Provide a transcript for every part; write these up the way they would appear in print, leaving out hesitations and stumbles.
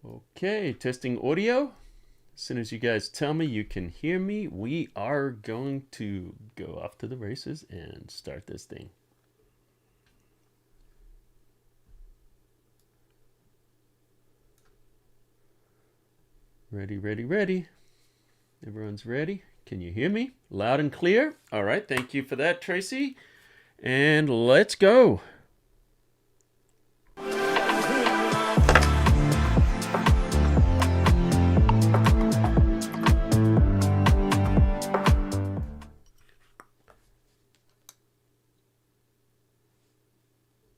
Okay, testing audio. As soon as you guys tell me you can hear me, we are going to go off to the races and start this thing. Ready, ready, ready. Everyone's ready? Can you hear me? Loud and clear? All right, thank you for that, Tracy. And let's go.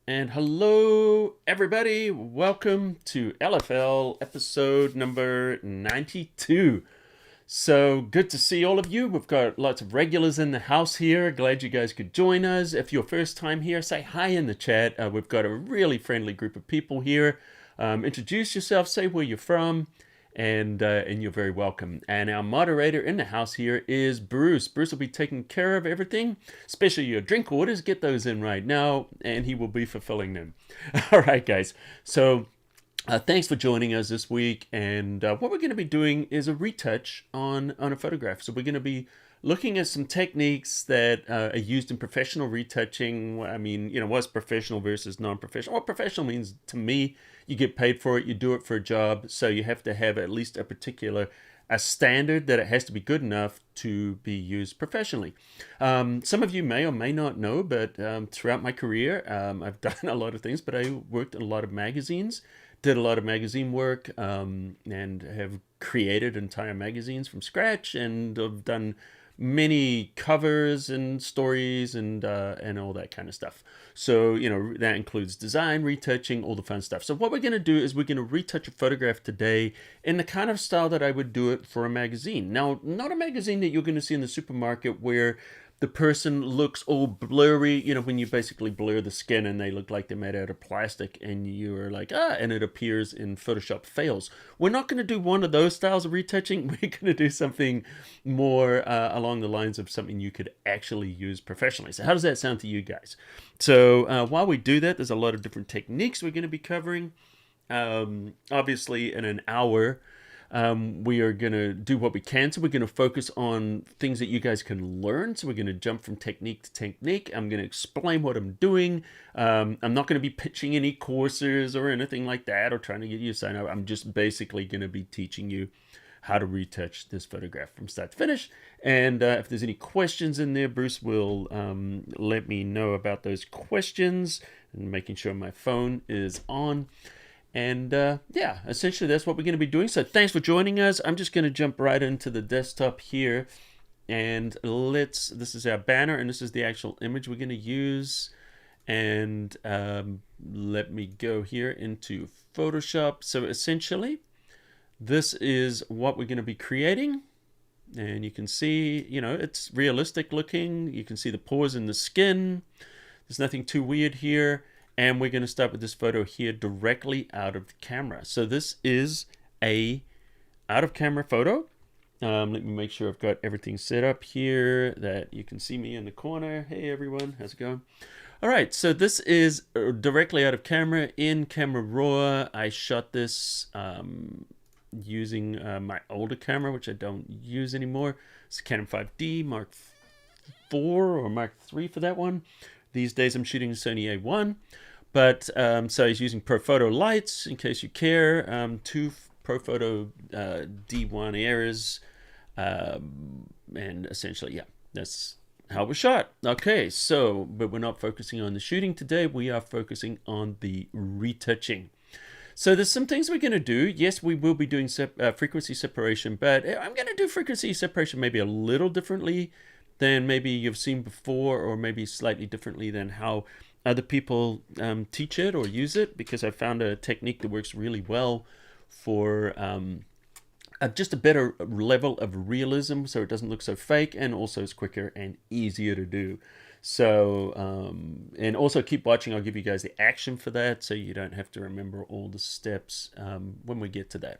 And hello, everybody. Welcome to LFL episode number 92. So good to see all of you. We've got lots of regulars in the house here. Glad you guys could join us. If you're first time here, say hi in the chat. We've got a really friendly group of people here. Introduce yourself, say where you're from, and you're very welcome. And our moderator in the house here is Bruce. Bruce will be taking care of everything, especially your drink orders. Get those in right now, and he will be fulfilling them. All right, guys. So thanks for joining us this week. And what we're going to be doing is a retouch on a photograph. So we're going to be looking at some techniques that are used in professional retouching. I mean, what's professional versus non-professional? What professional means to me, you get paid for it, you do it for a job, so you have to have at least a standard that it has to be good enough to be used professionally. Some of you may or may not know, but throughout my career, I've done a lot of things, but I worked in a lot of magazines, did a lot of magazine work, and have created entire magazines from scratch, and I've done many covers and stories and all that kind of stuff. So, that includes design, retouching, all the fun stuff. So what we're going to do is we're going to retouch a photograph today in the kind of style that I would do it for a magazine. Now, not a magazine that you're going to see in the supermarket where the person looks all blurry, when you basically blur the skin and they look like they're made out of plastic and you're like, and it appears in Photoshop fails. We're not going to do one of those styles of retouching. We're going to do something more along the lines of something you could actually use professionally. So how does that sound to you guys? So while we do that, there's a lot of different techniques we're going to be covering. Obviously, in an hour, we are going to do what we can. So we're going to focus on things that you guys can learn. So we're going to jump from technique to technique. I'm going to explain what I'm doing. I'm not going to be pitching any courses or anything like that or trying to get you to sign up. I'm just basically going to be teaching you how to retouch this photograph from start to finish. And if there's any questions in there, Bruce will let me know about those questions and making sure my phone is on. And essentially that's what we're going to be doing. So thanks for joining us. I'm just going to jump right into the desktop here. And this is our banner, and this is the actual image we're going to use. And let me go here into Photoshop. So essentially, this is what we're going to be creating. And you can see, it's realistic looking. You can see the pores in the skin. There's nothing too weird here. And we're going to start with this photo here directly out of the camera. So this is a out of camera photo. Let me make sure I've got everything set up here that you can see me in the corner. Hey everyone, how's it going? All right, so this is directly out of camera in Camera Raw. I shot this using my older camera, which I don't use anymore. It's a Canon 5D Mark IV or Mark III for that one. These days I'm shooting Sony A1, but so I was using ProPhoto lights in case you care. Two ProPhoto D1 Airs, and essentially, that's how it was shot. Okay, so, but we're not focusing on the shooting today. We are focusing on the retouching. So there's some things we're going to do. Yes, we will be doing frequency separation, but I'm going to do frequency separation maybe a little differently than maybe you've seen before, or maybe slightly differently than how other people teach it or use it, because I found a technique that works really well for just a better level of realism, so it doesn't look so fake, and also it's quicker and easier to do. So, and also keep watching. I'll give you guys the action for that, so you don't have to remember all the steps when we get to that.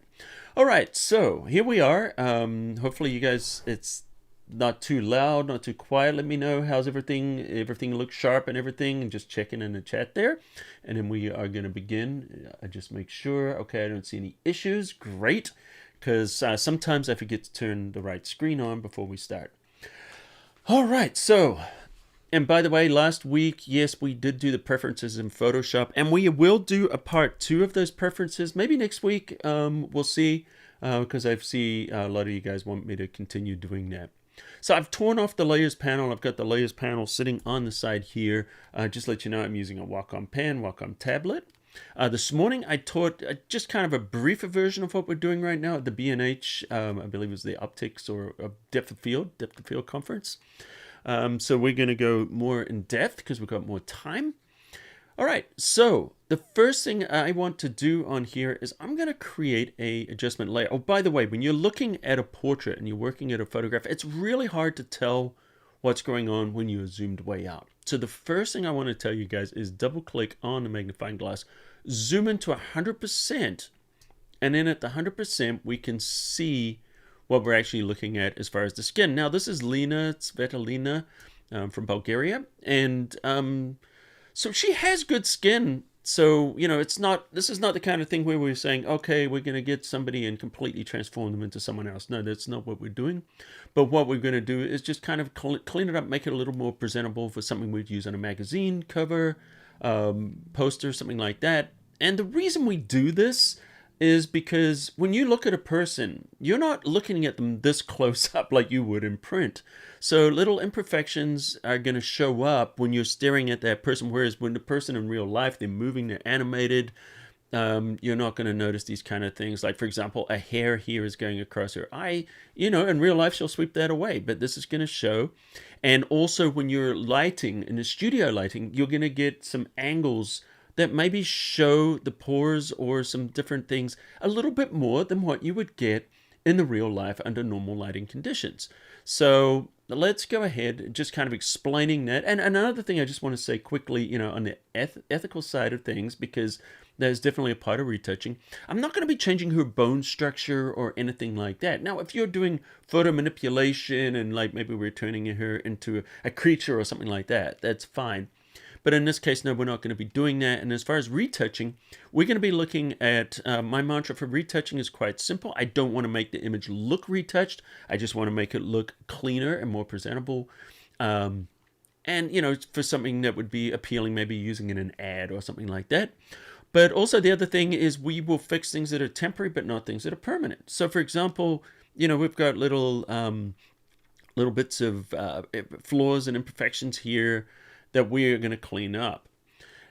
All right, so here we are. Hopefully you guys, not too loud, not too quiet. Let me know how's everything. Everything looks sharp and everything, and just checking in the chat there. And then we are going to begin. I just make sure. Okay, I don't see any issues. Great, because sometimes I forget to turn the right screen on before we start. All right, so. And by the way, last week, yes, we did do the preferences in Photoshop, and we will do a part 2 of those preferences. Maybe next week, we'll see, because I see a lot of you guys want me to continue doing that. So I've torn off the layers panel. I've got the layers panel sitting on the side here. Just to let you know, I'm using a Wacom pen, Wacom tablet. This morning, I taught just kind of a briefer version of what we're doing right now at the B&H, I believe it was the Optics or Depth of Field conference. So we're going to go more in depth because we've got more time. All right, so the first thing I want to do on here is I'm going to create a adjustment layer. Oh, by the way, when you're looking at a portrait and you're working at a photograph, it's really hard to tell what's going on when you're zoomed way out. So the first thing I want to tell you guys is double click on the magnifying glass, zoom into 100%, and then at the 100% we can see what we're actually looking at as far as the skin. Now, this is Lena Svetlana from Bulgaria, and so she has good skin. So, you know, this is not the kind of thing where we're saying, okay, we're going to get somebody and completely transform them into someone else. No, that's not what we're doing. But what we're going to do is just kind of clean it up, make it a little more presentable for something we'd use on a magazine cover, poster, something like that. And the reason we do this is because when you look at a person, you're not looking at them this close up like you would in print. So little imperfections are going to show up when you're staring at that person, whereas when the person in real life, they're moving, they're animated, you're not going to notice these kind of things. Like, for example, a hair here is going across her eye. You know, in real life, she'll sweep that away, but this is going to show. And also when you're lighting, in the studio lighting, you're going to get some angles that maybe show the pores or some different things a little bit more than what you would get in the real life under normal lighting conditions. So let's go ahead just kind of explaining that. And another thing I just want to say quickly, you know, on the ethical side of things, because there's definitely a part of retouching, I'm not going to be changing her bone structure or anything like that. Now, if you're doing photo manipulation and like maybe we're turning her into a creature or something like that, that's fine. But in this case, no, we're not going to be doing that. And as far as retouching, we're going to be looking at, my mantra for retouching is quite simple. I don't want to make the image look retouched. I just want to make it look cleaner and more presentable. And, you know, for something that would be appealing, maybe using in an ad or something like that. But also the other thing is we will fix things that are temporary, but not things that are permanent. So, for example, you know, we've got little bits of flaws and imperfections here that we're going to clean up.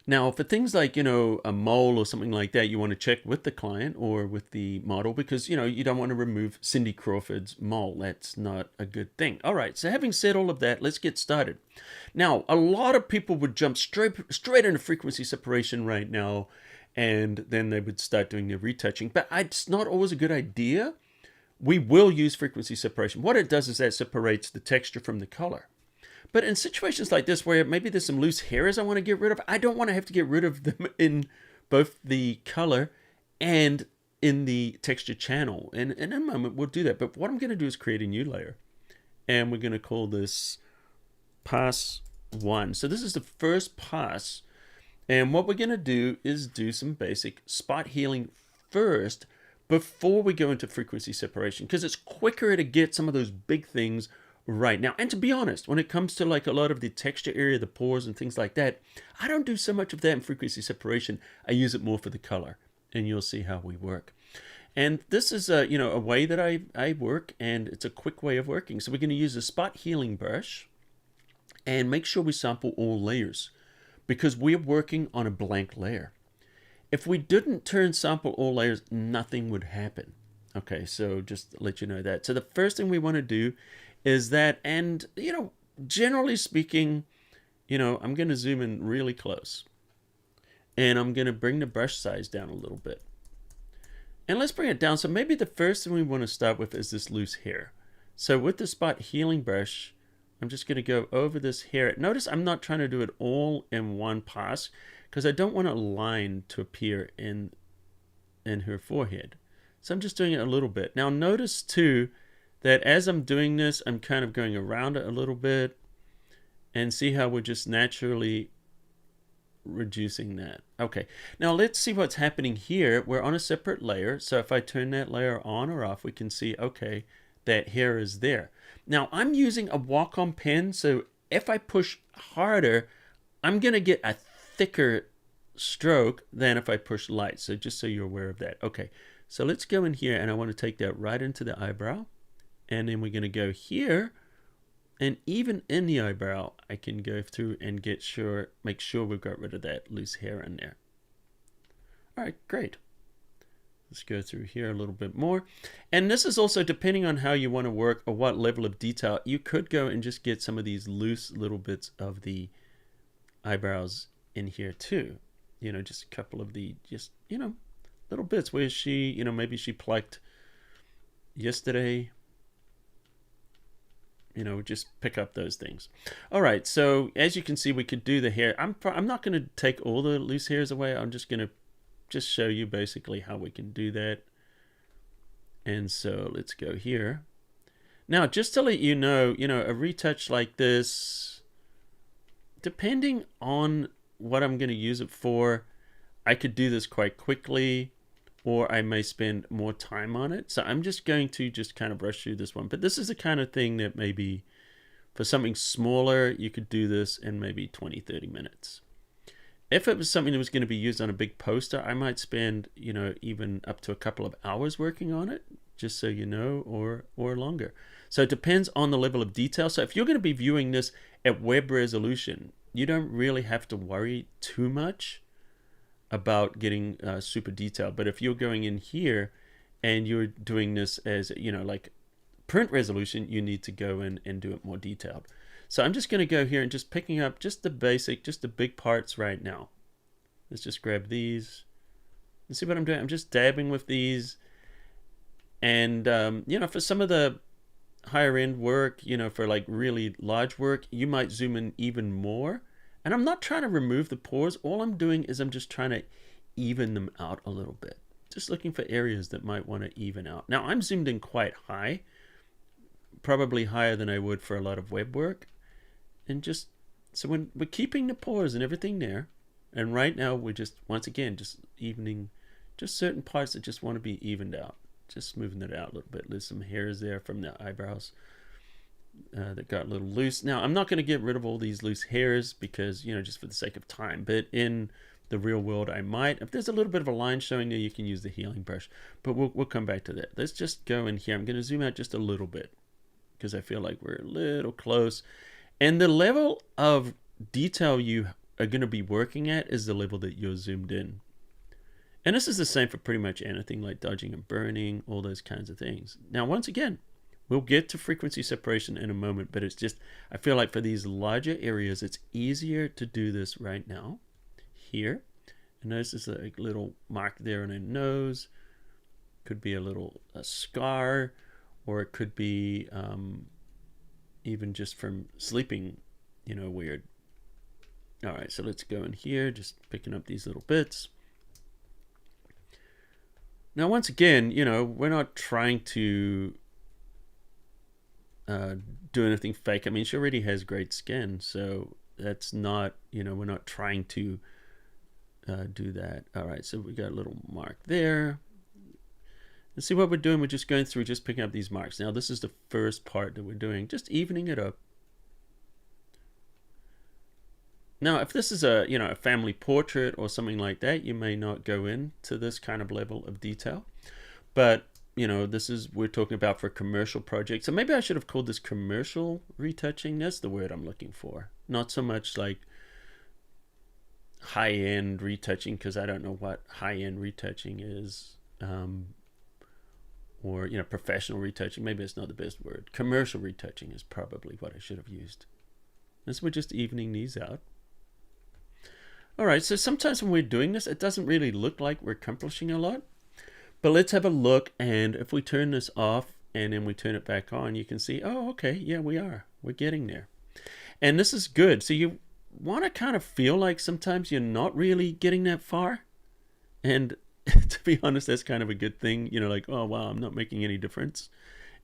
Now, for things like, you know, a mole or something like that, you want to check with the client or with the model because, you know, you don't want to remove Cindy Crawford's mole. That's not a good thing. All right, so having said all of that, let's get started. Now, a lot of people would jump straight into frequency separation right now, and then they would start doing their retouching. But it's not always a good idea. We will use frequency separation. What it does is that separates the texture from the color. But in situations like this where maybe there's some loose hairs I want to get rid of, I don't want to have to get rid of them in both the color and in the texture channel. And in a moment, we'll do that. But what I'm going to do is create a new layer. And we're going to call this pass 1. So this is the first pass. And what we're going to do is do some basic spot healing first before we go into frequency separation. Because it's quicker to get some of those big things right now. And to be honest, when it comes to like a lot of the texture area, the pores and things like that, I don't do so much of that in frequency separation. I use it more for the color, and you'll see how we work. And this is a, you know, a way that I work, and it's a quick way of working. So we're going to use a spot healing brush and make sure we sample all layers because we're working on a blank layer. If we didn't turn sample all layers, nothing would happen. Okay, so just to let you know that. So the first thing we want to do is that, and, you know, generally speaking, you know, I'm going to zoom in really close. And I'm going to bring the brush size down a little bit. And let's bring it down. So maybe the first thing we want to start with is this loose hair. So with the spot healing brush, I'm just going to go over this hair. Notice I'm not trying to do it all in one pass because I don't want a line to appear in her forehead. So I'm just doing it a little bit. Now notice too that as I'm doing this, I'm kind of going around it a little bit, and see how we're just naturally reducing that. Okay, now let's see what's happening here. We're on a separate layer, so if I turn that layer on or off, we can see, okay, that hair is there. Now I'm using a Wacom pen, so if I push harder, I'm gonna get a thicker stroke than if I push light. So just so you're aware of that. Okay, so let's go in here, and I want to take that right into the eyebrow, and then we're going to go here, and even in the eyebrow I can go through and make sure we've got rid of that loose hair in there. All right, great. Let's go through here a little bit more. And this is also depending on how you want to work or what level of detail. You could go and just get some of these loose little bits of the eyebrows in here too. You know, just a couple of the, just, you know, little bits where she, you know, maybe she plucked yesterday. You know, just pick up those things. All right, so as you can see, we could do the hair. I'm not going to take all the loose hairs away. I'm just going to just show you basically how we can do that. And so let's go here. Now, just to let you know, a retouch like this, depending on what I'm going to use it for, I could do this quite quickly, or I may spend more time on it. So I'm just going to just kind of brush through this one. But this is the kind of thing that maybe for something smaller, you could do this in maybe 20-30 minutes. If it was something that was going to be used on a big poster, I might spend, even up to a couple of hours working on it, just so you know, or longer. So it depends on the level of detail. So if you're going to be viewing this at web resolution, you don't really have to worry too much about getting super detailed. But if you're going in here and you're doing this as, like print resolution, you need to go in and do it more detailed. So I'm just going to go here and just picking up just the basic, just the big parts right now. Let's just grab these and see what I'm doing. I'm just dabbing with these. And, for some of the higher end work, for like really large work, you might zoom in even more. And I'm not trying to remove the pores. All I'm doing is I'm just trying to even them out a little bit. Just looking for areas that might want to even out. Now I'm zoomed in quite high, probably higher than I would for a lot of web work. And just, so when we're keeping the pores and everything there, and right now we're just, once again, just evening, just certain parts that just want to be evened out. Just smoothing it out a little bit. There's some hairs there from the eyebrows that got a little loose. Now, I'm not going to get rid of all these loose hairs because, just for the sake of time. But in the real world, I might. If there's a little bit of a line showing there, you can use the healing brush. But we'll come back to that. Let's just go in here. I'm going to zoom out just a little bit because I feel like we're a little close. And the level of detail you are going to be working at is the level that you're zoomed in. And this is the same for pretty much anything like dodging and burning, all those kinds of things. Now, once again, we'll get to frequency separation in a moment, but it's just, I feel like for these larger areas, it's easier to do this right now. Here, and notice there's a little mark there on her nose. Could be a scar, or it could be even just from sleeping, weird. All right, so let's go in here, just picking up these little bits. Now, once again, we're not trying to do anything fake. I mean, she already has great skin, so that's not, we're not trying to do that. All right, so we got a little mark there. And see what we're doing? We're just going through, just picking up these marks. Now, this is the first part that we're doing, just evening it up. Now, if this is a, a family portrait or something like that, you may not go into this kind of level of detail. But, we're talking about for a commercial project. So maybe I should have called this commercial retouching. That's the word I'm looking for. Not so much like high-end retouching, because I don't know what high-end retouching is. Or, professional retouching. Maybe it's not the best word. Commercial retouching is probably what I should have used. And so we're just evening these out. All right, so sometimes when we're doing this, it doesn't really look like we're accomplishing a lot. But let's have a look, and if we turn this off and then we turn it back on, you can see, oh, okay, yeah, we are. We're getting there. And this is good. So you want to kind of feel like sometimes you're not really getting that far. And to be honest, that's kind of a good thing. Like, oh, wow, I'm not making any difference.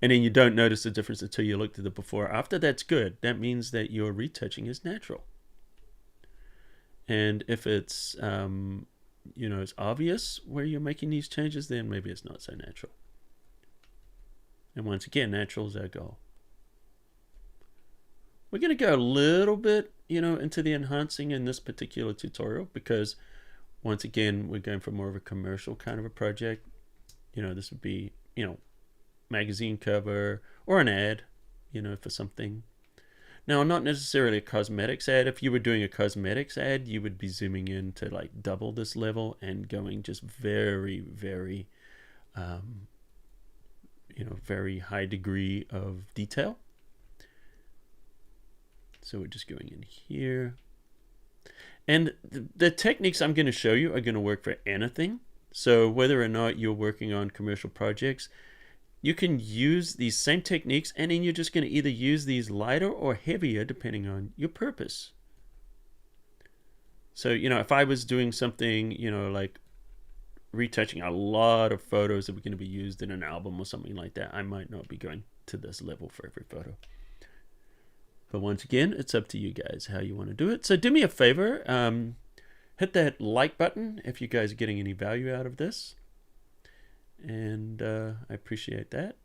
and then you don't notice the difference until you look at the before after. That's good. That means that your retouching is natural. And if it's it's obvious where you're making these changes, then maybe it's not so natural. And once again, natural is our goal. We're going to go a little bit into the enhancing in this particular tutorial, because once again, we're going for more of a commercial kind of a project. This would be magazine cover or an ad for something. Now, not necessarily a cosmetics ad. If you were doing a cosmetics ad, you would be zooming in to like double this level and going just very, very very high degree of detail. So we're just going in here. And the techniques I'm going to show you are going to work for anything. So whether or not you're working on commercial projects, you can use these same techniques, and then you're just going to either use these lighter or heavier depending on your purpose. So, if I was doing something, like retouching a lot of photos that were going to be used in an album or something like that, I might not be going to this level for every photo. But once again, it's up to you guys how you want to do it. So do me a favor, hit that like button if you guys are getting any value out of this. And I appreciate that.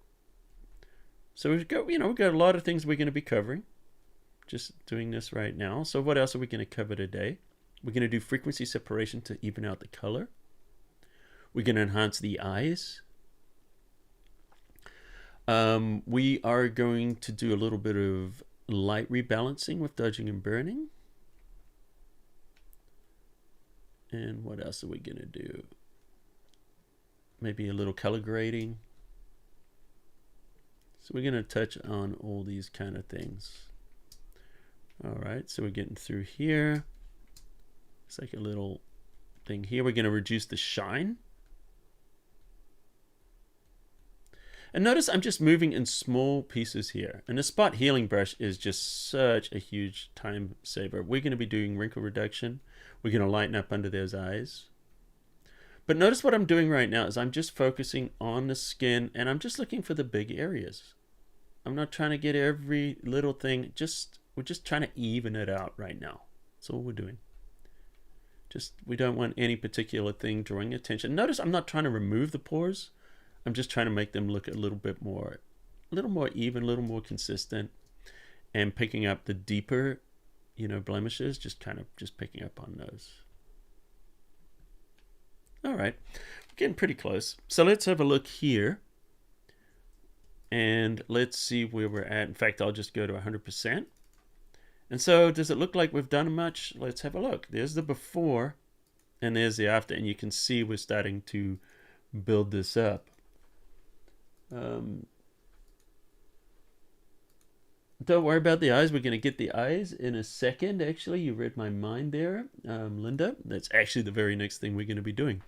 So we've got a lot of things we're going to be covering. Just doing this right now. So what else are we going to cover today? We're going to do frequency separation to even out the color. We're going to enhance the eyes. We are going to do a little bit of light rebalancing with dodging and burning. And what else are we going to do? Maybe a little color grading. So we're going to touch on all these kind of things. All right, so we're getting through here. It's like a little thing here. We're going to reduce the shine. And notice I'm just moving in small pieces here. And the spot healing brush is just such a huge time saver. We're going to be doing wrinkle reduction. We're going to lighten up under those eyes. But notice what I'm doing right now is I'm just focusing on the skin, and I'm just looking for the big areas. I'm not trying to get every little thing. We're just trying to even it out right now. That's all we're doing. We don't want any particular thing drawing attention. Notice I'm not trying to remove the pores. I'm just trying to make them look a little more even, a little more consistent, and picking up the deeper, blemishes, just picking up on those. All right, we're getting pretty close. So let's have a look here, and let's see where we're at. In fact, I'll just go to 100%. And so does it look like we've done much? Let's have a look. There's the before, and there's the after, and you can see we're starting to build this up. Don't worry about the eyes. We're going to get the eyes in a second. Actually, you read my mind there, Linda. That's actually the very next thing we're going to be doing.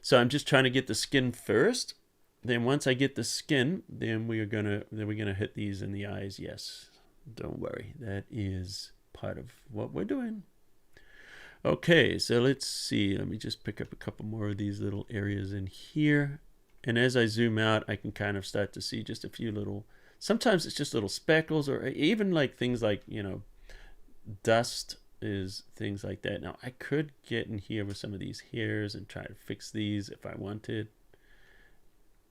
So I'm just trying to get the skin first. Then once I get the skin, then we're gonna hit these in the eyes. Yes, don't worry. That is part of what we're doing. Okay, so let's see. Let me just pick up a couple more of these little areas in here. And as I zoom out, I can kind of start to see just a few little, sometimes it's just little speckles, or even like things like, dust is things like that. Now I could get in here with some of these hairs and try to fix these if I wanted.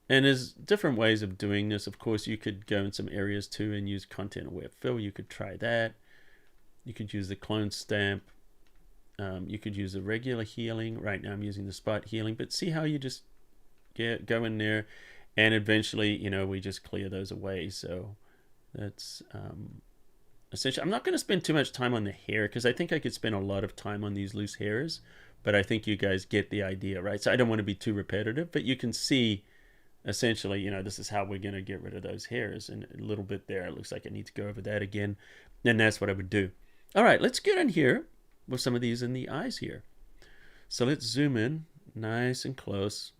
And there's different ways of doing this. Of course, you could go in some areas too and use content aware fill. You could try that. You could use the clone stamp. You could use the regular healing. Right now I'm using the spot healing, but see how you just go in there, and eventually, we just clear those away. So that's essentially, I'm not going to spend too much time on the hair, because I think I could spend a lot of time on these loose hairs, but I think you guys get the idea, right? So I don't want to be too repetitive, but you can see essentially, this is how we're going to get rid of those hairs. And a little bit there, it looks like I need to go over that again. And that's what I would do. All right, let's get in here with some of these in the eyes here. So let's zoom in nice and close.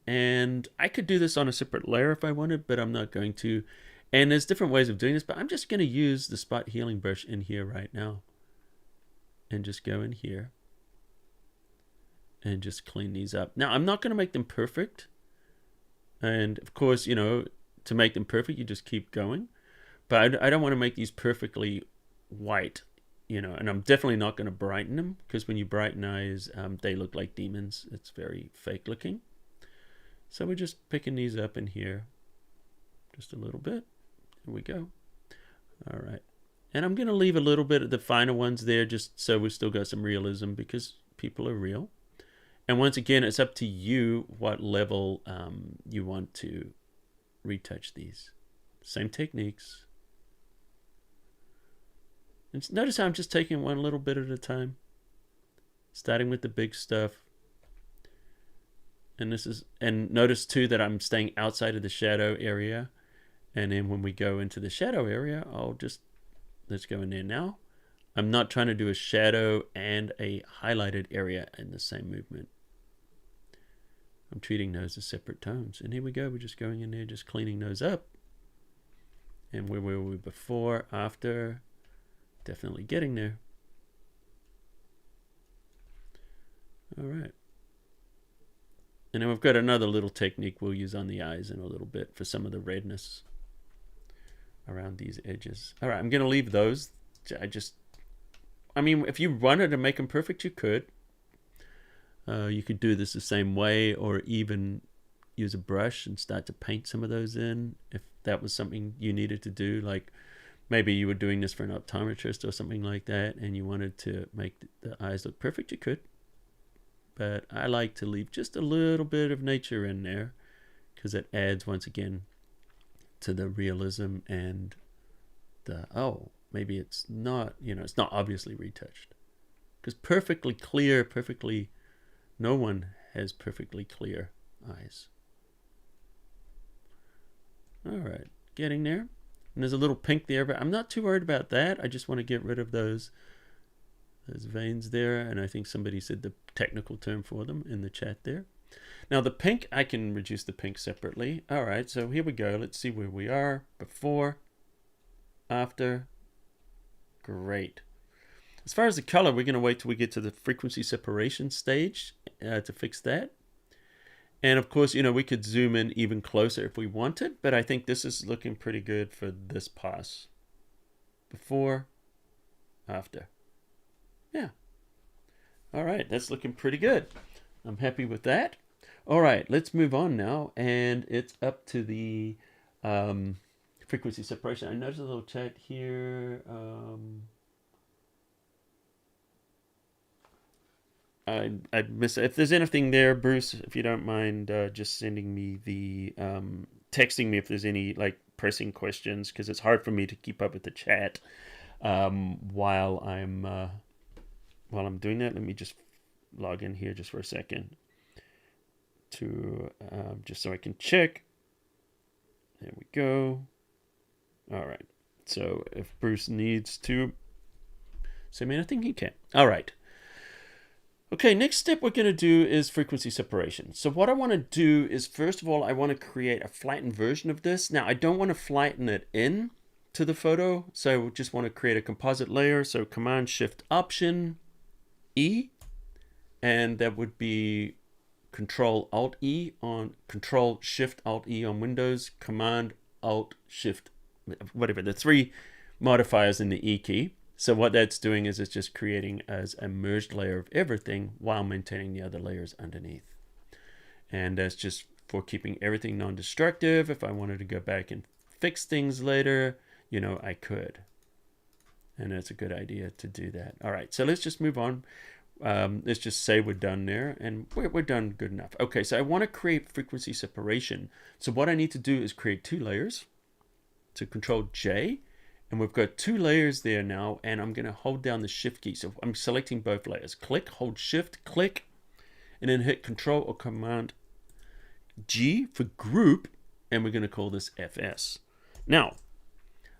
And I could do this on a separate layer if I wanted, but I'm not going to. And there's different ways of doing this, but I'm just going to use the spot healing brush in here right now. And just go in here and just clean these up. Now, I'm not going to make them perfect. And of course, to make them perfect, you just keep going. But I don't want to make these perfectly white, you know, and I'm definitely not going to brighten them, because when you brighten eyes, they look like demons. It's very fake looking. So we're just picking these up in here just a little bit. Here we go. All right. And I'm going to leave a little bit of the finer ones there just so we've still got some realism, because people are real. And once again, it's up to you what level you want to retouch these. Same techniques. And notice how I'm just taking one little bit at a time, starting with the big stuff. And notice too that I'm staying outside of the shadow area. And then when we go into the shadow area, let's go in there now. I'm not trying to do a shadow and a highlighted area in the same movement. I'm treating those as separate tones. And here we go. We're just going in there, just cleaning those up. And where were we before, after? Definitely getting there. All right. And then we've got another little technique we'll use on the eyes in a little bit for some of the redness around these edges. All right, I'm going to leave those. I mean, if you wanted to make them perfect, you could. You could do this the same way, or even use a brush and start to paint some of those in, if that was something you needed to do. Like maybe you were doing this for an optometrist or something like that, and you wanted to make the eyes look perfect, you could. But I like to leave just a little bit of nature in there, because it adds, once again, to the realism and the, oh, maybe it's not, you know, it's not obviously retouched. Because perfectly clear, no one has perfectly clear eyes. All right, getting there. And there's a little pink there, but I'm not too worried about that. I just want to get rid of those veins there, and I think somebody said the technical term for them in the chat there. Now the pink, I can reduce the pink separately. All right, so here we go. Let's see where we are. Before, after. Great. As far as the color, we're going to wait till we get to the frequency separation stage to fix that. And of course, you know, we could zoom in even closer if we wanted, but I think this is looking pretty good for this pass. Before, after. Yeah. All right, that's looking pretty good. I'm happy with that. All right, let's move on now, and it's up to the frequency separation. I noticed a little chat here. I miss, if there's anything there, Bruce, if you don't mind just sending me the texting me if there's any like pressing questions, because it's hard for me to keep up with the chat while I'm doing that. Let me just log in here just for a second to just so I can check. There we go. All right. So if Bruce needs to send me anything, he can. All right. Okay, next step we're going to do is frequency separation. So what I want to do is, first of all, I want to create a flattened version of this. Now, I don't want to flatten it in to the photo, so I just want to create a composite layer. So Command-Shift-Option-E, and that would be Control-Alt-E on Control-Shift-Alt-E on Windows, Command-Alt-Shift, whatever, the three modifiers in the E key. So what that's doing is it's just creating as a merged layer of everything while maintaining the other layers underneath. And that's just for keeping everything non-destructive. If I wanted to go back and fix things later, you know, I could. And it's a good idea to do that. All right, so let's just move on. Let's just say we're done there, and we're done good enough. Okay, so I want to create frequency separation. So what I need to do is create two layers. So Control J. And we've got two layers there now, and I'm going to hold down the Shift key. So I'm selecting both layers. Click, hold Shift, click, and then hit Control or Command G for group, and we're going to call this FS. Now,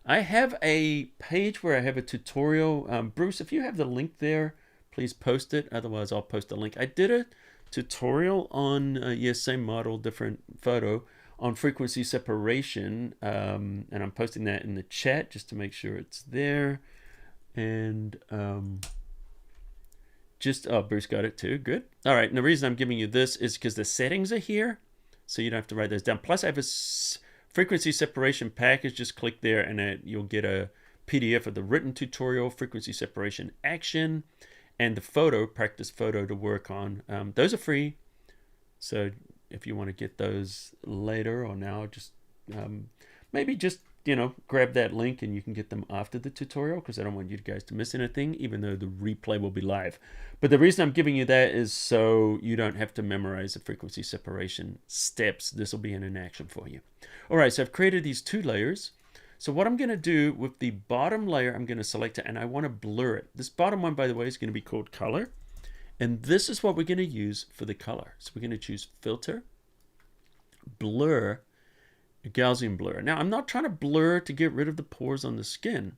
I have a page where I have a tutorial. Bruce, if you have the link there, please post it. Otherwise, I'll post a link. I did a tutorial on, yes, same model, different photo, on frequency separation, and I'm posting that in the chat just to make sure it's there. And oh, Bruce got it too, good. All right, and the reason I'm giving you this is because the settings are here, so you don't have to write those down. Plus I have a frequency separation package, just click there and you'll get a PDF of the written tutorial, frequency separation action, and the photo, practice photo to work on. Those are free. So if you want to get those later or now, just maybe just, grab that link and you can get them after the tutorial, because I don't want you guys to miss anything, even though the replay will be live. But the reason I'm giving you that is so you don't have to memorize the frequency separation steps. This will be an action for you. All right, so I've created these 2 layers. So what I'm going to do with the bottom layer, I'm going to select it and I want to blur it. This bottom one, by the way, is going to be called color. And this is what we're going to use for the color. So we're going to choose filter, blur, Gaussian blur. Now, I'm not trying to blur to get rid of the pores on the skin.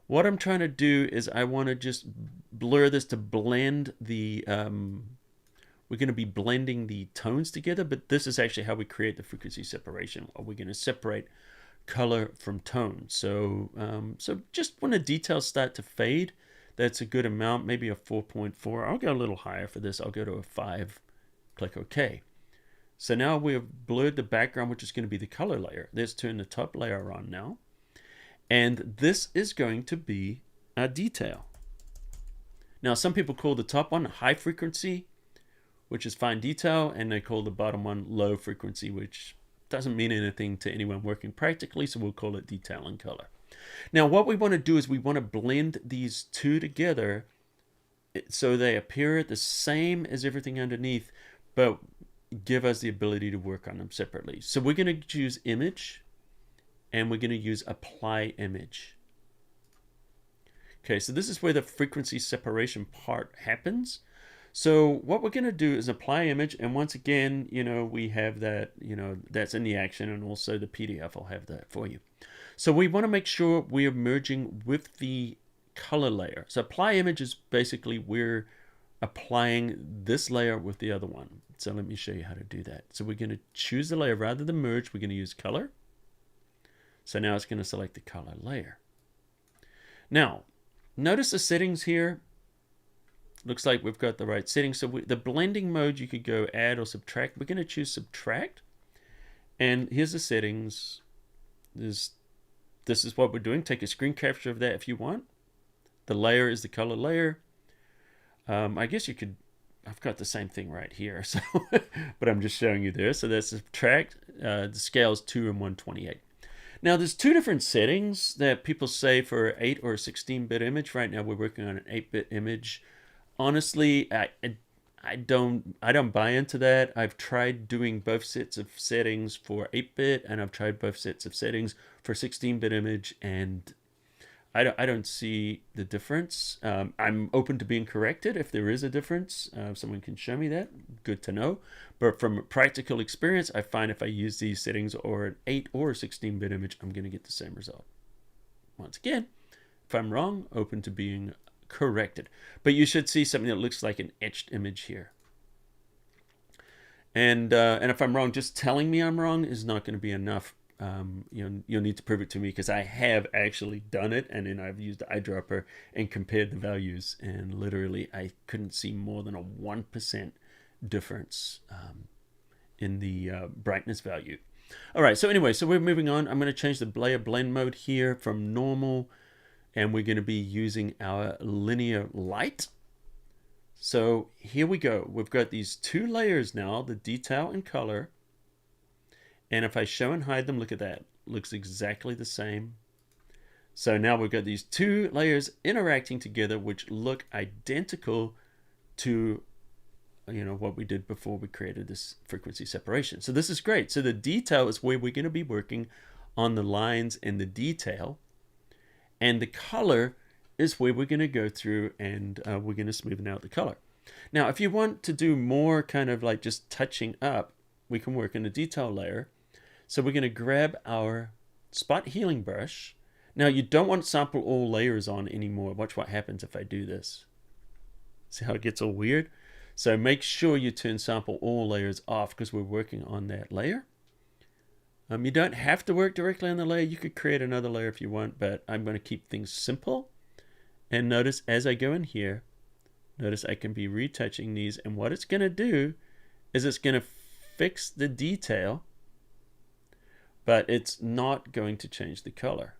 What I'm trying to do is I want to just blur this to blend the, we're going to be blending the tones together, but this is actually how we create the frequency separation. We're going to separate color from tone. So, so just when the details start to fade, that's a good amount, maybe a 4.4. I'll go a little higher for this. I'll go to a 5, click OK. So now we've blurred the background, which is going to be the color layer. Let's turn the top layer on now. And this is going to be a detail. Now, some people call the top one high frequency, which is fine detail, and they call the bottom one low frequency, which doesn't mean anything to anyone working practically, so we'll call it detail and color. Now, what we want to do is we want to blend these 2 together so they appear the same as everything underneath, but give us the ability to work on them separately. So we're going to choose image, and we're going to use apply image. Okay, so this is where the frequency separation part happens. So what we're going to do is apply image, and once again, we have that, that's in the action, and also the PDF will have that for you. So we want to make sure we are merging with the color layer. So apply image is basically we're applying this layer with the other one. So let me show you how to do that. So we're going to choose the layer rather than merge. We're going to use color. So now it's going to select the color layer. Now, notice the settings here. Looks like we've got the right settings. So the blending mode, you could go add or subtract. We're going to choose subtract. And here's the settings. This is what we're doing. Take a screen capture of that if you want. The layer is the color layer. I guess you could, I've got the same thing right here, so but I'm just showing you there. So that's subtract. The scale is 2 and 128. Now there's 2 different settings that people say for 8 or 16-bit image. Right now we're working on an 8-bit image. Honestly, I don't buy into that. I've tried doing both sets of settings for 8-bit, and I've tried both sets of settings for 16-bit image, and I don't see the difference. I'm open to being corrected if there is a difference. Someone can show me that. Good to know. But from practical experience, I find if I use these settings or an 8 or 16-bit image, I'm going to get the same result. Once again, if I'm wrong, open to being corrected. But you should see something that looks like an etched image here. And if I'm wrong, just telling me I'm wrong is not going to be enough. You'll need to prove it to me, because I have actually done it, and then I've used the eyedropper and compared the values, and literally I couldn't see more than a 1% difference in the brightness value. All right, so anyway, so we're moving on. I'm going to change the layer blend mode here from normal, and we're going to be using our linear light. So here we go. We've got these 2 layers now, the detail and color. And if I show and hide them, look at that. Looks exactly the same. So now we've got these 2 layers interacting together, which look identical to what we did before we created this frequency separation. So this is great. So the detail is where we're going to be working on the lines and the detail. And the color is where we're going to go through and we're going to smoothen out the color. Now, if you want to do more kind of like just touching up, we can work in the detail layer. So we're going to grab our spot healing brush. Now you don't want to sample all layers on anymore. Watch what happens if I do this. See how it gets all weird? So make sure you turn sample all layers off, because we're working on that layer. You don't have to work directly on the layer. You could create another layer if you want, but I'm going to keep things simple. And notice as I go in here, notice I can be retouching these, and what it's going to do is it's going to fix the detail but it's not going to change the color.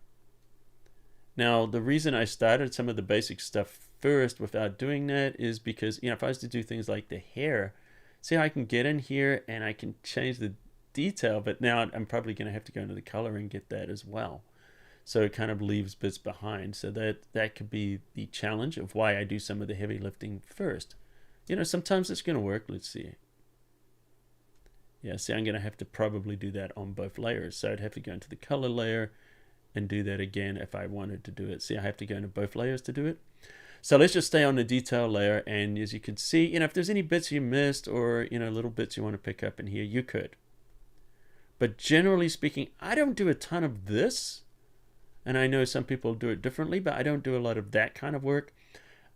Now, the reason I started some of the basic stuff first without doing that is because, if I was to do things like the hair, see how I can get in here and I can change the detail, but now I'm probably going to have to go into the color and get that as well. So it kind of leaves bits behind. So that could be the challenge of why I do some of the heavy lifting first. Sometimes it's going to work. Let's see. Yeah, see, I'm going to have to probably do that on both layers. So I'd have to go into the color layer and do that again if I wanted to do it. See, I have to go into both layers to do it. So let's just stay on the detail layer. And as you can see, if there's any bits you missed or, little bits you want to pick up in here, you could. But generally speaking, I don't do a ton of this. And I know some people do it differently, but I don't do a lot of that kind of work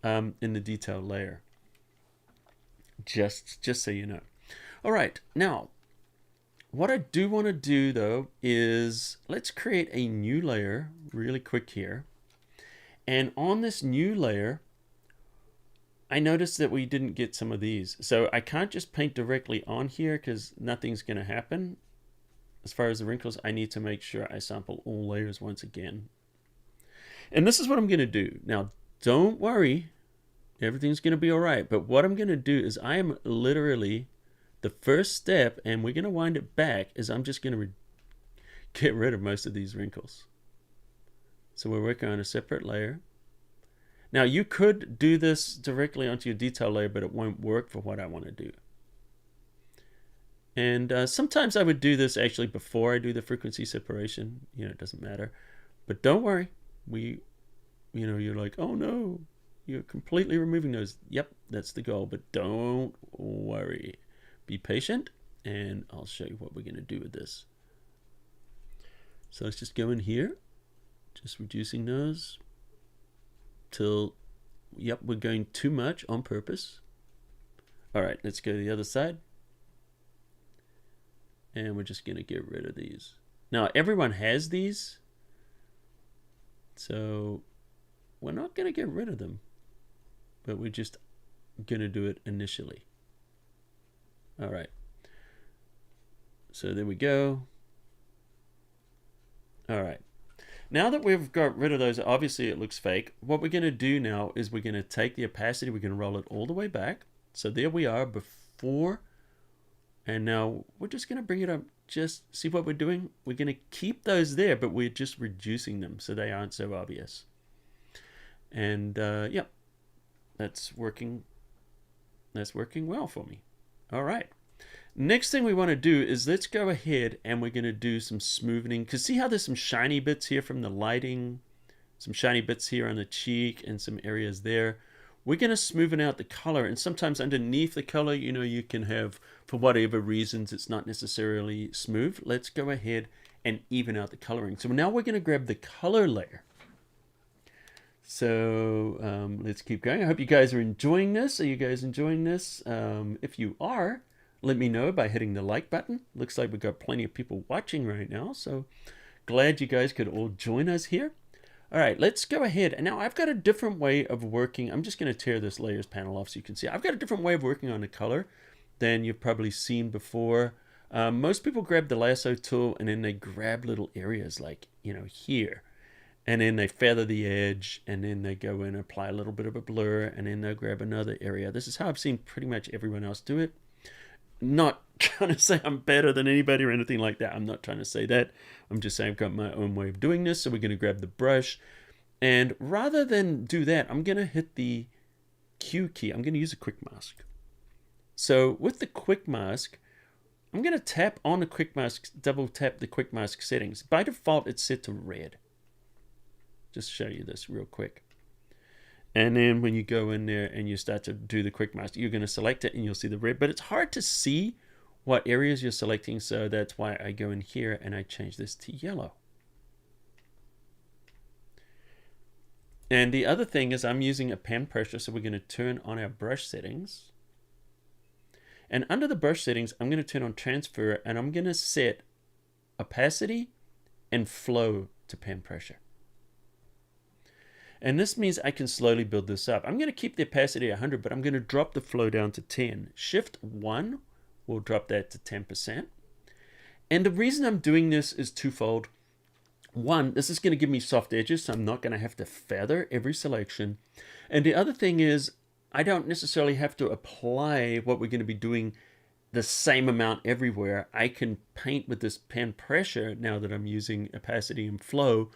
in the detail layer. Just so you know. All right, now, what I do want to do, though, is let's create a new layer really quick here. And on this new layer, I noticed that we didn't get some of these. So I can't just paint directly on here because nothing's going to happen. As far as the wrinkles, I need to make sure I sample all layers once again. And this is what I'm going to do. Now, don't worry. Everything's going to be all right. But what I'm going to do is I am literally, the first step, and we're going to wind it back, is I'm just going to get rid of most of these wrinkles. So we're working on a separate layer. Now, you could do this directly onto your detail layer, but it won't work for what I want to do. And sometimes I would do this actually before I do the frequency separation. It doesn't matter. But don't worry. You're like, oh no, you're completely removing those. Yep, that's the goal. But don't worry. Be patient, and I'll show you what we're going to do with this. So let's just go in here, just reducing those till, yep, we're going too much on purpose. All right, let's go to the other side. And we're just going to get rid of these. Now, everyone has these. So we're not going to get rid of them. But we're just going to do it initially. All right. So there we go. All right. Now that we've got rid of those, obviously it looks fake. What we're going to do now is we're going to take the opacity. We're going to roll it all the way back. So there we are before. And now we're just going to bring it up. Just see what we're doing. We're going to keep those there, but we're just reducing them so they aren't so obvious. And yeah, that's working. That's working well for me. All right. Next thing we want to do is let's go ahead and we're going to do some smoothing. Because see how there's some shiny bits here from the lighting, some shiny bits here on the cheek and some areas there. We're going to smoothen out the color, and sometimes underneath the color, you can have, for whatever reasons, it's not necessarily smooth. Let's go ahead and even out the coloring. So now we're going to grab the color layer. So let's keep going. I hope you guys are enjoying this. Are you guys enjoying this? If you are, let me know by hitting the like button. Looks like we've got plenty of people watching right now, so glad you guys could all join us here. All right, let's go ahead. And now I've got a different way of working. I'm just going to tear this layers panel off so you can see. I've got a different way of working on the color than you've probably seen before. Most people grab the lasso tool and then they grab little areas like, here. And then they feather the edge and then they go in and apply a little bit of a blur and then they'll grab another area. This is how I've seen pretty much everyone else do it. Not trying to say I'm better than anybody or anything like that. I'm not trying to say that. I'm just saying I've got my own way of doing this. So we're going to grab the brush. And rather than do that, I'm going to hit the Q key. I'm going to use a quick mask. So with the quick mask, I'm going to tap on the quick mask, double tap the quick mask settings. By default, it's set to red. Just show you this real quick. And then when you go in there and you start to do the quick mask, you're going to select it and you'll see the red. But it's hard to see what areas you're selecting. So that's why I go in here and I change this to yellow. And the other thing is I'm using a pen pressure. So we're going to turn on our brush settings. And under the brush settings, I'm going to turn on transfer and I'm going to set opacity and flow to pen pressure. And this means I can slowly build this up. I'm going to keep the opacity at 100, but I'm going to drop the flow down to 10. Shift 1 will drop that to 10%. And the reason I'm doing this is twofold. One, this is going to give me soft edges, so I'm not going to have to feather every selection. And the other thing is, I don't necessarily have to apply what we're going to be doing the same amount everywhere. I can paint with this pen pressure now that I'm using opacity and flow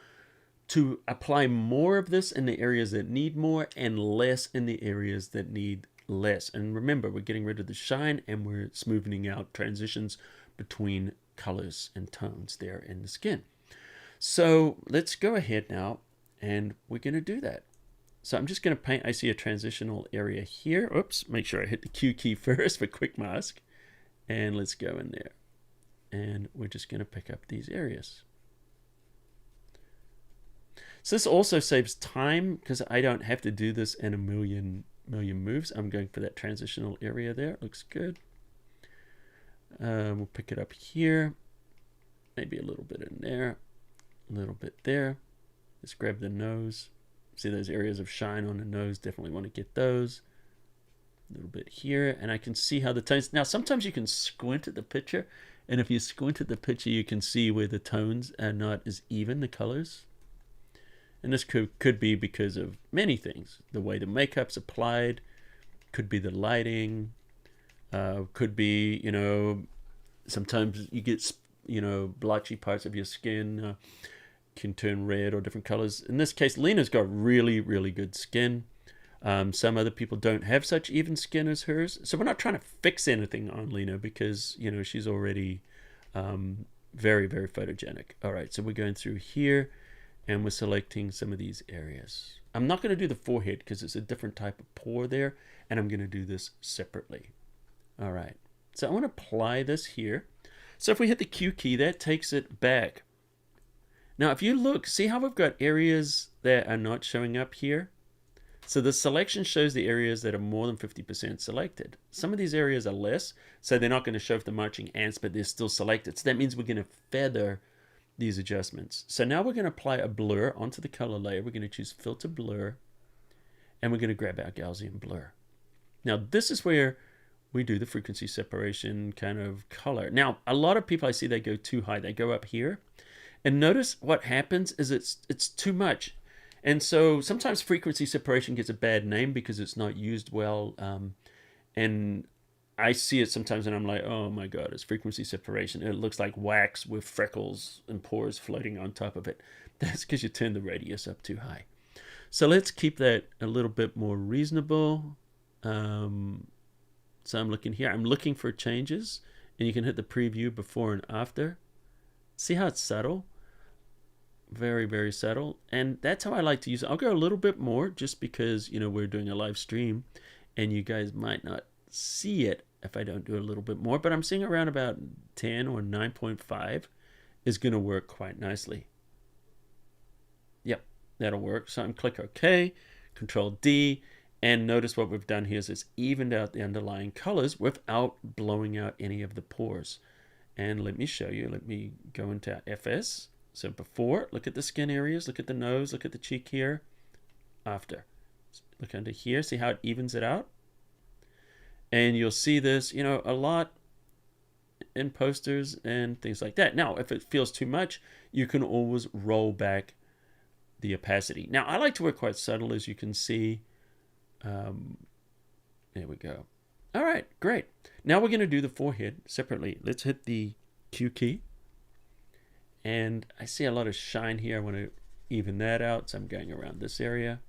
to apply more of this in the areas that need more and less in the areas that need less. And remember, we're getting rid of the shine and we're smoothing out transitions between colors and tones there in the skin. So let's go ahead now and we're going to do that. So I'm just going to paint. I see a transitional area here. Oops, make sure I hit the Q key first for quick mask. And let's go in there. And we're just going to pick up these areas. So this also saves time because I don't have to do this in a million moves. I'm going for that transitional area there. Looks good. We'll pick it up here. Maybe a little bit in there. A little bit there. Let's grab the nose. See those areas of shine on the nose. Definitely want to get those. A little bit here. And I can see how the tones... Now, sometimes you can squint at the picture. And if you squint at the picture, you can see where the tones are not as even, the colors. And this could be because of many things. The way the makeup's applied, could be the lighting, could be, you know, sometimes you get, you know, blotchy parts of your skin can turn red or different colors. In this case, Lena's got really, really good skin. Some other people don't have such even skin as hers. So we're not trying to fix anything on Lena because, you know, she's already very, very photogenic. All right, so we're going through here. And we're selecting some of these areas. I'm not going to do the forehead because it's a different type of pore there. And I'm going to do this separately. All right. So I want to apply this here. So if we hit the Q key, that takes it back. Now, if you look, see how we've got areas that are not showing up here? So the selection shows the areas that are more than 50% selected. Some of these areas are less, so they're not going to show for the marching ants, but they're still selected. So that means we're going to feather these adjustments. So now we're going to apply a blur onto the color layer. We're going to choose filter blur and we're going to grab our Gaussian blur. Now this is where we do the frequency separation kind of color. Now a lot of people I see, they go too high. They go up here and notice what happens is it's too much. And so sometimes frequency separation gets a bad name because it's not used well. And I see it sometimes and I'm like, oh my God, it's frequency separation. It looks like wax with freckles and pores floating on top of it. That's because you turn the radius up too high. So let's keep that a little bit more reasonable. So I'm looking here. I'm looking for changes and you can hit the preview before and after. See how it's subtle? Very, very subtle. And that's how I like to use it. I'll go a little bit more just because, you know, we're doing a live stream and you guys might not see it if I don't do a little bit more, but I'm seeing around about 10 or 9.5 is going to work quite nicely. Yep, that'll work. So I'm click OK, Control D, and notice what we've done here is it's evened out the underlying colors without blowing out any of the pores. And let me show you. Let me go into our FS. So before, look at the skin areas, look at the nose, look at the cheek here. After, look under here, see how it evens it out? And you'll see this, you know, a lot in posters and things like that. Now, if it feels too much, you can always roll back the opacity. Now, I like to work quite subtle, as you can see. There we go. All right, great. Now we're going to do the forehead separately. Let's hit the Q key. And I see a lot of shine here. I want to even that out, so I'm going around this area.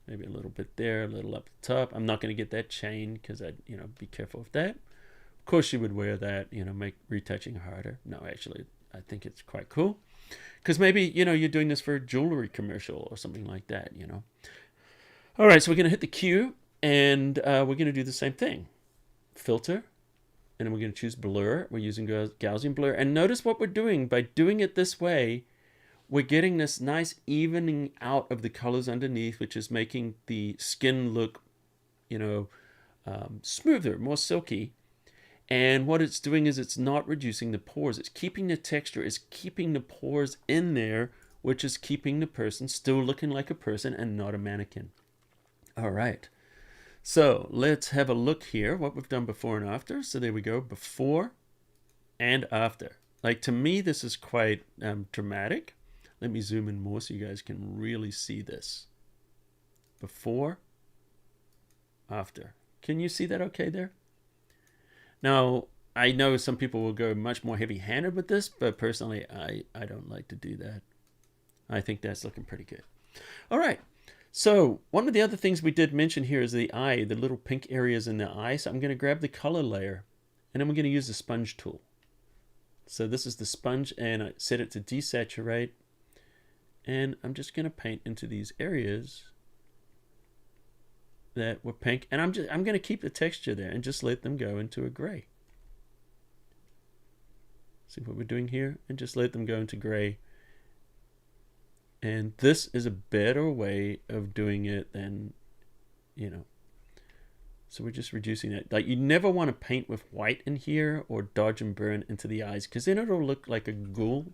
Maybe a little bit there, a little up the top. I'm not going to get that chain because I'd, you know, be careful of that. Of course you would wear that, you know, make retouching harder. No, actually, I think it's quite cool. Because maybe, you know, you're doing this for a jewelry commercial or something like that, you know. All right, so we're going to hit the Q and we're going to do the same thing. Filter, and then we're going to choose blur. We're using Gaussian blur. And notice what we're doing. By doing it this way, we're getting this nice evening out of the colors underneath, which is making the skin look, you know, smoother, more silky. And what it's doing is it's not reducing the pores. It's keeping the texture. It's keeping the pores in there, which is keeping the person still looking like a person and not a mannequin. All right. So let's have a look here, what we've done before and after. So there we go, before. and after. Like, to me, this is quite dramatic. Let me zoom in more so you guys can really see this. Before, after. Can you see that okay there? Now, I know some people will go much more heavy-handed with this, but personally, I don't like to do that. I think that's looking pretty good. All right. So one of the other things we did mention here is the eye, the little pink areas in the eye. So I'm going to grab the color layer, and then we're going to use the sponge tool. So this is the sponge, and I set it to desaturate. And I'm just going to paint into these areas that were pink. And I'm going to keep the texture there and just let them go into a gray. See what we're doing here? And just let them go into gray. And this is a better way of doing it than, you know. So we're just reducing that. Like, you never want to paint with white in here or dodge and burn into the eyes, because then it'll look like a ghoul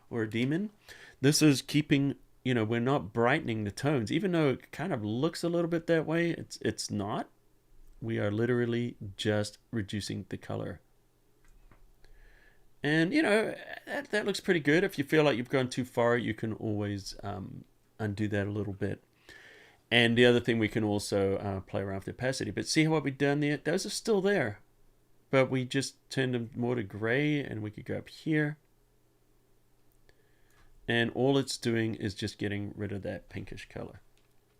or a demon. This is keeping, you know, we're not brightening the tones, even though it kind of looks a little bit that way. It's not. We are literally just reducing the color. And, you know, that looks pretty good. If you feel like you've gone too far, you can always undo that a little bit. And the other thing, we can also play around with opacity. But see what we've done there? Those are still there. But we just turned them more to gray, and we could go up here. And all it's doing is just getting rid of that pinkish color.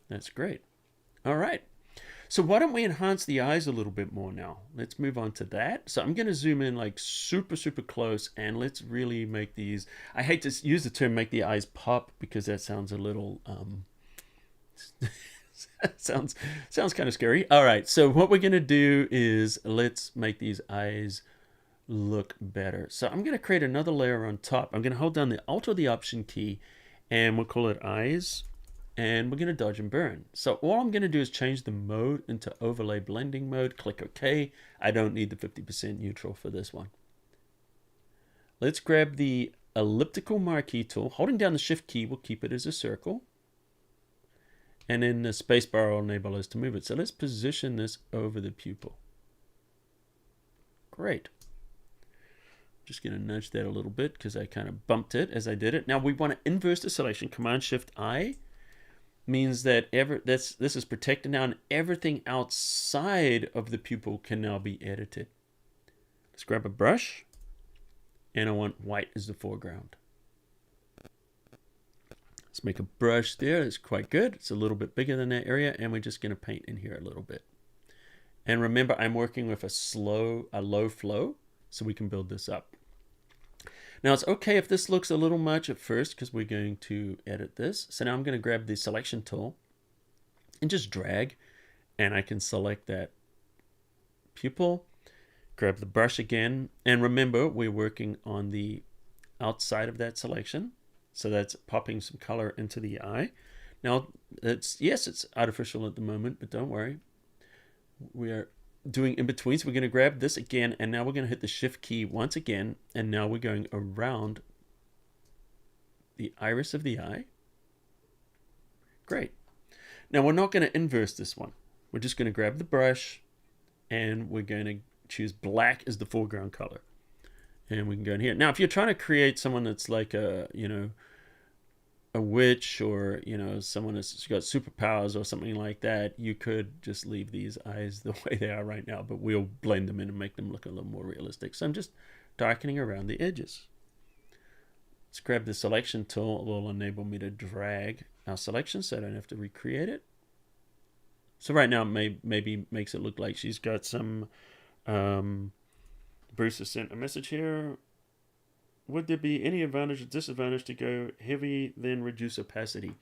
That's great. All right. So why don't we enhance the eyes a little bit more now? Let's move on to that. So I'm going to zoom in like super, super close, and let's really make these... I hate to use the term make the eyes pop, because that sounds a little... sounds kind of scary. All right, so what we're going to do is let's make these eyes look better. So I'm going to create another layer on top. I'm going to hold down the Alt or the Option key, and we'll call it Eyes. And we're going to dodge and burn. So all I'm going to do is change the mode into overlay blending mode. Click OK. I don't need the 50% neutral for this one. Let's grab the elliptical marquee tool. Holding down the Shift key will keep it as a circle. And then the spacebar will enable us to move it. So let's position this over the pupil. Great. Just going to nudge that a little bit because I kind of bumped it as I did it. Now we want to inverse the selection. Command-Shift-I. Means that this is protected now, and everything outside of the pupil can now be edited. Let's grab a brush, and I want white as the foreground. Let's make a brush there. That's quite good. It's a little bit bigger than that area, and we're just going to paint in here a little bit. And remember, I'm working with a low flow, so we can build this up. Now it's okay if this looks a little much at first, because we're going to edit this. So now I'm going to grab the selection tool and just drag, and I can select that pupil, grab the brush again, and remember we're working on the outside of that selection. So that's popping some color into the eye. Now it's artificial at the moment, but don't worry. We are doing in between, so we're going to grab this again, and now we're going to hit the Shift key once again, and now we're going around the iris of the eye. Great. Now we're not going to inverse this one. We're just going to grab the brush, and we're going to choose black as the foreground color, and we can go in here. Now if you're trying to create someone that's like a witch, or someone that's got superpowers or something like that, you could just leave these eyes the way they are right now, but we'll blend them in and make them look a little more realistic. So I'm just darkening around the edges. Let's grab the selection tool. It will enable me to drag our selection so I don't have to recreate it. So right now maybe makes it look like she's got some Bruce has sent a message here. Would there be any advantage or disadvantage to go heavy, then reduce opacity?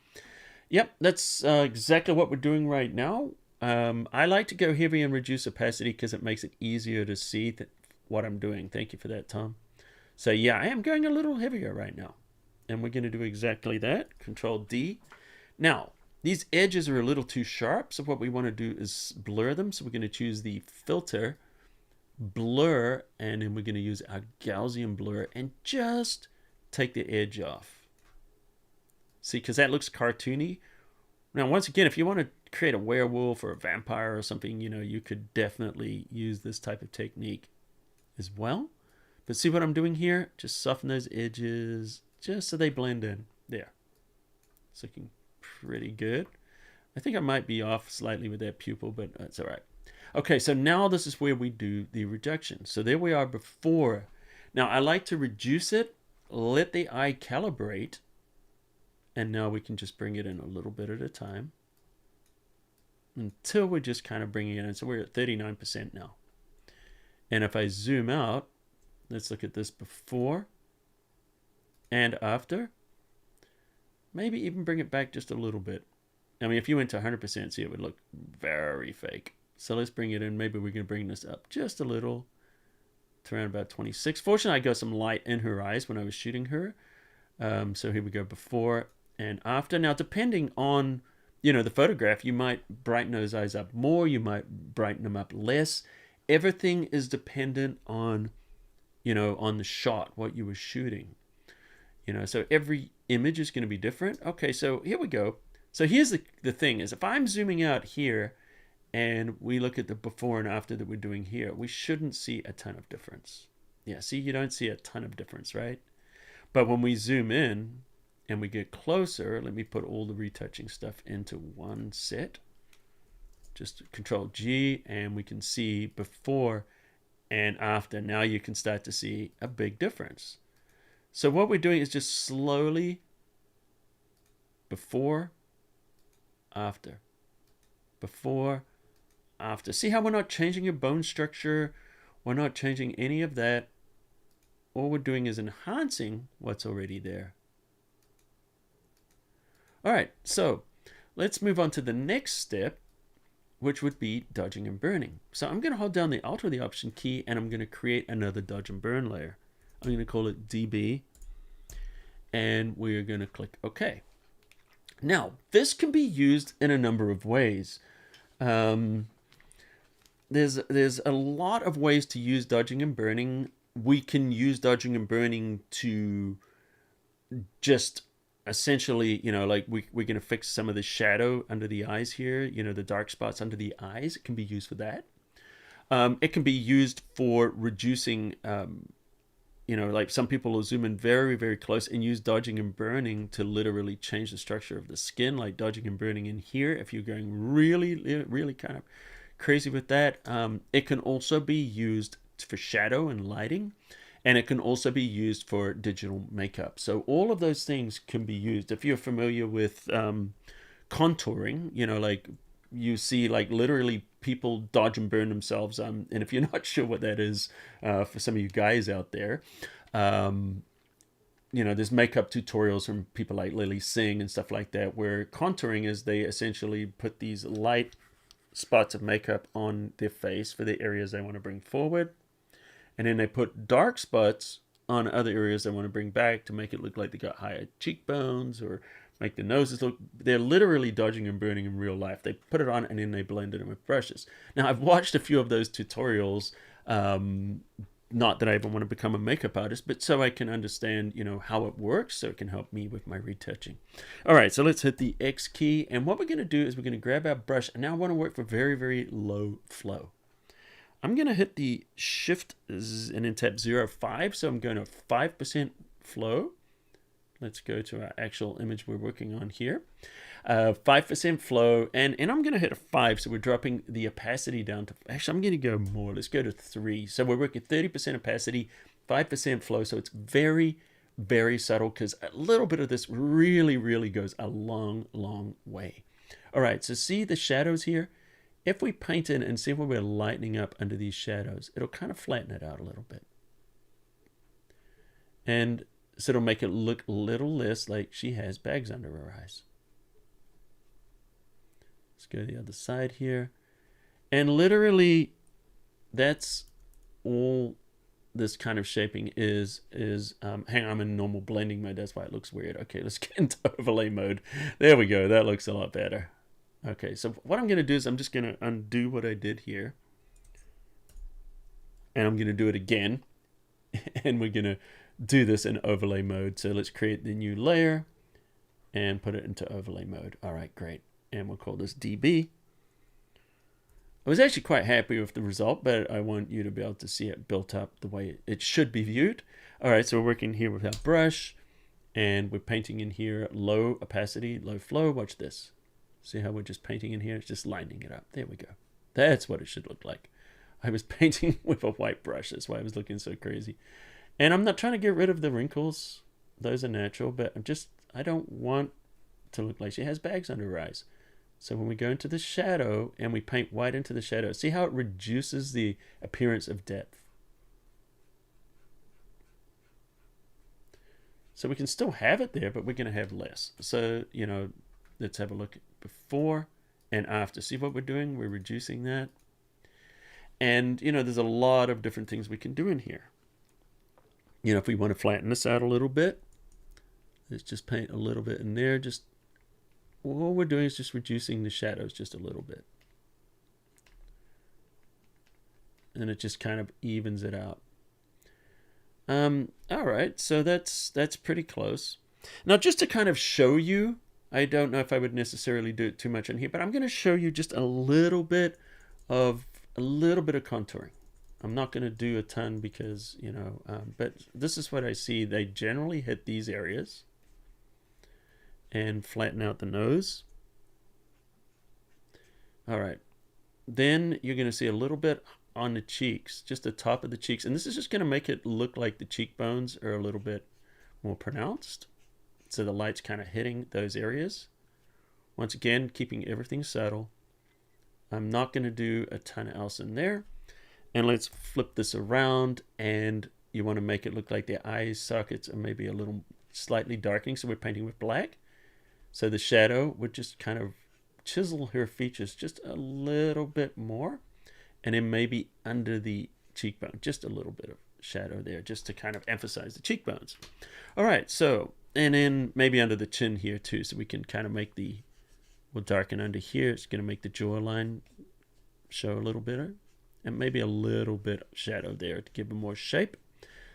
Yep, that's exactly what we're doing right now. I like to go heavy and reduce opacity because it makes it easier to see what I'm doing. Thank you for that, Tom. So yeah, I am going a little heavier right now. And we're going to do exactly that. Control D. Now, these edges are a little too sharp, so what we want to do is blur them. So we're going to choose the filter, blur, and then we're going to use our Gaussian blur and just take the edge off. See, because that looks cartoony. Now once again, if you want to create a werewolf or a vampire or something, you could definitely use this type of technique as well. But see what I'm doing here? Just soften those edges just so they blend in. There. It's looking pretty good. I think I might be off slightly with that pupil, but that's all right. Okay, so now this is where we do the reduction. So there we are before. Now I like to reduce it, let the eye calibrate, and now we can just bring it in a little bit at a time until we're just kind of bringing it in. So we're at 39% now. And if I zoom out, let's look at this before and after. Maybe even bring it back just a little bit. I mean, if you went to 100%, see, it would look very fake. So let's bring it in. Maybe we can bring this up just a little to around about 26. Fortunately, I got some light in her eyes when I was shooting her. So here we go, before and after. Now, depending on, you know, the photograph, you might brighten those eyes up more. You might brighten them up less. Everything is dependent on, you know, on the shot, what you were shooting. You know, so every image is going to be different. Okay, so here we go. So here's the thing is, if I'm zooming out here and we look at the before and after that we're doing here, we shouldn't see a ton of difference. Yeah, see, you don't see a ton of difference, right? But when we zoom in and we get closer, let me put all the retouching stuff into one set. Just Control G, and we can see before and after. Now you can start to see a big difference. So what we're doing is just slowly before, after, before, after. See how we're not changing your bone structure? We're not changing any of that. All we're doing is enhancing what's already there. All right, so let's move on to the next step, which would be dodging and burning. So I'm going to hold down the Alt or the Option key, and I'm going to create another dodge and burn layer. I'm going to call it DB, and we're going to click OK. Now, this can be used in a number of ways. There's a lot of ways to use dodging and burning. We can use dodging and burning to just essentially, you know, like we're going to fix some of the shadow under the eyes here, you know, the dark spots under the eyes. It can be used for that. It can be used for reducing, you know, like some people will zoom in very, very close and use dodging and burning to literally change the structure of the skin, like dodging and burning in here. If you're going really, really kind of crazy with that, it can also be used for shadow and lighting, and it can also be used for digital makeup. So all of those things can be used. If you're familiar with contouring, you know, like you see like literally people dodge and burn themselves. And if you're not sure what that is, for some of you guys out there, you know, there's makeup tutorials from people like Lily Singh and stuff like that, where contouring is they essentially put these light spots of makeup on their face for the areas they want to bring forward. And then they put dark spots on other areas they want to bring back to make it look like they got higher cheekbones or make the noses look. They're literally dodging and burning in real life. They put it on and then they blend it in with brushes. Now, I've watched a few of those tutorials, not that I even want to become a makeup artist, but so I can understand, you know, how it works, so it can help me with my retouching. All right, so let's hit the X key. And what we're going to do is we're going to grab our brush. And now I want to work for very, very low flow. I'm going to hit the Shift and then tap 0.5. So I'm going to 5% flow. Let's go to our actual image we're working on here. 5% flow, and I'm going to hit a 5. So we're dropping the opacity down to, actually, I'm going to go more. Let's go to 3. So we're working 30% opacity, 5% flow. So it's very, very subtle, because a little bit of this really, really goes a long, long way. All right, so see the shadows here? If we paint in and see where we're lightening up under these shadows, it'll kind of flatten it out a little bit. And so it'll make it look a little less like she has bags under her eyes. Let's go to the other side here. And literally, that's all this kind of shaping is hang on, I'm in normal blending mode. That's why it looks weird. Okay, let's get into overlay mode. There we go. That looks a lot better. Okay, so what I'm going to do is I'm just going to undo what I did here. And I'm going to do it again. And we're going to do this in overlay mode. So let's create the new layer and put it into overlay mode. All right, great. And we'll call this DB. I was actually quite happy with the result, but I want you to be able to see it built up the way it should be viewed. All right, so we're working here with our brush, and we're painting in here low opacity, low flow. Watch this. See how we're just painting in here? It's just lining it up. There we go. That's what it should look like. I was painting with a white brush. That's why I was looking so crazy. And I'm not trying to get rid of the wrinkles. Those are natural, but I don't want to look like she has bags under her eyes. So when we go into the shadow and we paint white into the shadow, see how it reduces the appearance of depth. So we can still have it there, but we're going to have less. So, let's have a look at before and after. See what we're doing? We're reducing that. And, there's a lot of different things we can do in here. If we want to flatten this out a little bit, let's just paint a little bit in there. Just all we're doing is just reducing the shadows just a little bit. And it just kind of evens it out. All right, so that's pretty close. Now, just to kind of show you, I don't know if I would necessarily do it too much in here, but I'm going to show you just a little bit of contouring. I'm not going to do a ton because, but this is what I see. They generally hit these areas and flatten out the nose. All right, then you're going to see a little bit on the cheeks, just the top of the cheeks, and this is just going to make it look like the cheekbones are a little bit more pronounced, so the light's kind of hitting those areas. Once again, keeping everything subtle. I'm not going to do a ton else in there. And let's flip this around, and you want to make it look like the eye sockets are maybe a little slightly darkening, so we're painting with black. So the shadow would just kind of chisel her features just a little bit more. And then maybe under the cheekbone, just a little bit of shadow there, just to kind of emphasize the cheekbones. All right, so, and then maybe under the chin here too, so we can kind of make we'll darken under here. It's going to make the jawline show a little better. And maybe a little bit of shadow there to give it more shape.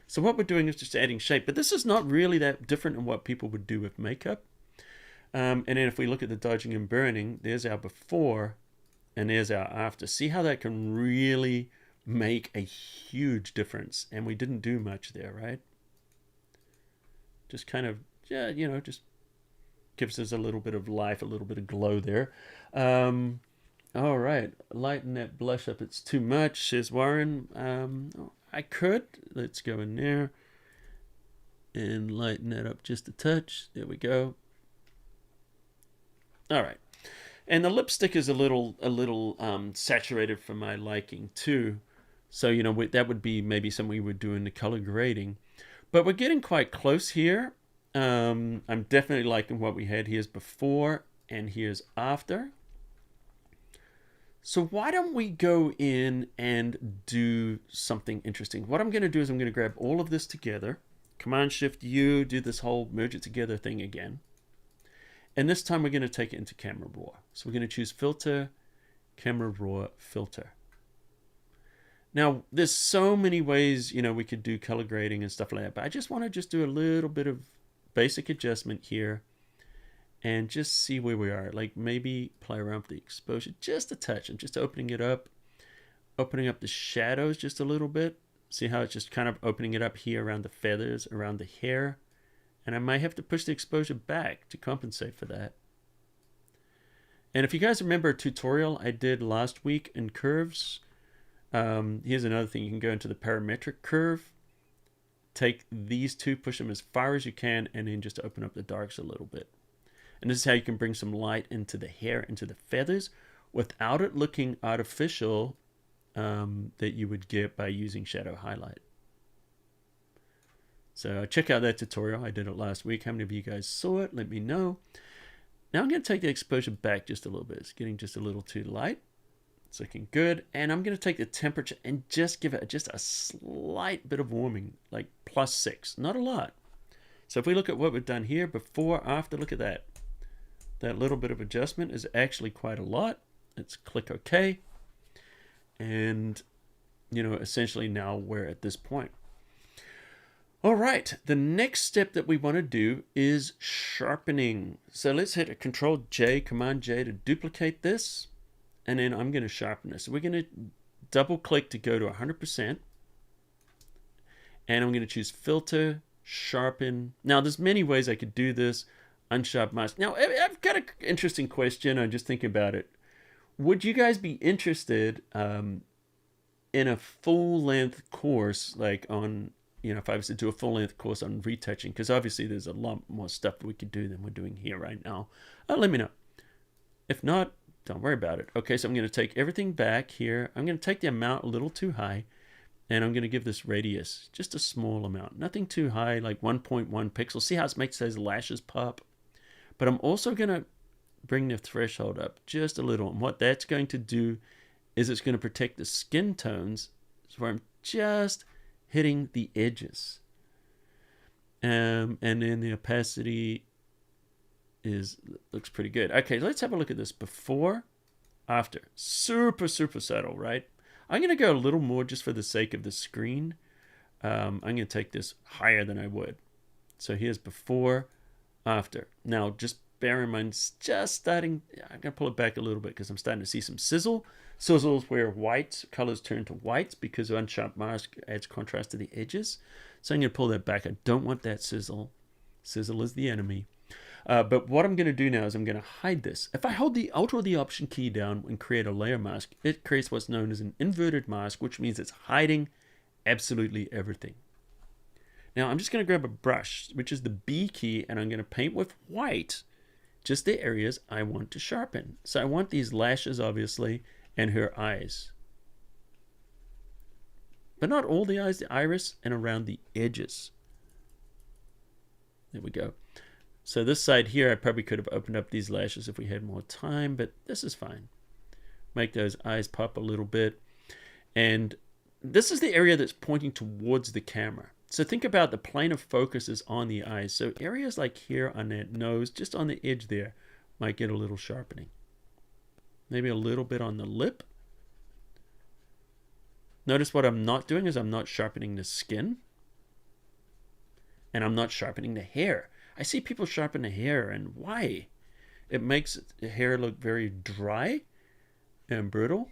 So what we're doing is just adding shape, but this is not really that different than what people would do with makeup. And then if we look at the dodging and burning, there's our before, and there's our after. See how that can really make a huge difference. And we didn't do much there, right? Just kind of, just gives us a little bit of life, a little bit of glow there. All right, lighten that blush up. It's too much, says Warren. I could. Let's go in there and lighten that up just a touch. There we go. All right. And the lipstick is a little saturated for my liking too. So, that would be maybe something we would do in the color grading. But we're getting quite close here. I'm definitely liking what we had. Here's before and here's after. So why don't we go in and do something interesting? What I'm going to do is I'm going to grab all of this together. Command-Shift-U, do this whole merge it together thing again. And this time we're going to take it into Camera Raw. So we're going to choose Filter, Camera Raw, Filter. Now, there's so many ways, we could do color grading and stuff like that, but I just want to just do a little bit of basic adjustment here and just see where we are. Like maybe play around with the exposure just a touch. I'm just opening it up, opening up the shadows just a little bit. See how it's just kind of opening it up here around the feathers, around the hair. And I might have to push the exposure back to compensate for that. And if you guys remember a tutorial I did last week in curves, here's another thing. You can go into the parametric curve, take these two, push them as far as you can, and then just open up the darks a little bit. And this is how you can bring some light into the hair, into the feathers, without it looking artificial that you would get by using shadow highlight. So check out that tutorial. I did it last week. How many of you guys saw it? Let me know. Now I'm going to take the exposure back just a little bit. It's getting just a little too light. It's looking good. And I'm going to take the temperature and just give it just a slight bit of warming, like +6. Not a lot. So if we look at what we've done here, before, after, look at that. That little bit of adjustment is actually quite a lot. Let's click OK. And, essentially now we're at this point. All right, the next step that we want to do is sharpening. So let's hit a Control J, Command J to duplicate this. and then I'm going to sharpen this. So we're going to double click to go to 100%, and I'm going to choose filter, sharpen. Now there's many ways I could do this. Unsharp mask. Now I've got an interesting question. I'm just thinking about it. Would you guys be interested in a full-length course, like on, if I was to do a full-length course on retouching? Because obviously there's a lot more stuff we could do than we're doing here right now. Let me know. If not, don't worry about it. Okay, so I'm going to take everything back here. I'm going to take the amount a little too high, and I'm going to give this radius just a small amount. Nothing too high, like 1.1 pixels. See how it makes those lashes pop? But I'm also going to bring the threshold up just a little. And what that's going to do is it's going to protect the skin tones, so I'm just hitting the edges. And then the opacity looks pretty good. Okay, let's have a look at this before, after. Super, super subtle, right? I'm going to go a little more just for the sake of the screen. I'm going to take this higher than I would. So here's before, after. Now, just bear in mind, it's just starting. I'm going to pull it back a little bit because I'm starting to see some sizzle. Sizzles where white colors turn to whites because unsharp mask adds contrast to the edges. So I'm going to pull that back. I don't want that sizzle. Sizzle is the enemy. But what I'm going to do now is I'm going to hide this. If I hold the Alt or the Option key down and create a layer mask, it creates what's known as an inverted mask, which means it's hiding absolutely everything. Now I'm just going to grab a brush, which is the B key, and I'm going to paint with white just the areas I want to sharpen. So I want these lashes, obviously, and her eyes. But not all the eyes, the iris, and around the edges. There we go. So this side here, I probably could have opened up these lashes if we had more time, but this is fine. Make those eyes pop a little bit. And this is the area that's pointing towards the camera. So think about the plane of focus is on the eyes. So areas like here on that nose, just on the edge there, might get a little sharpening. Maybe a little bit on the lip. Notice what I'm not doing is I'm not sharpening the skin. And I'm not sharpening the hair. I see people sharpen the hair, and why? It makes the hair look very dry and brittle.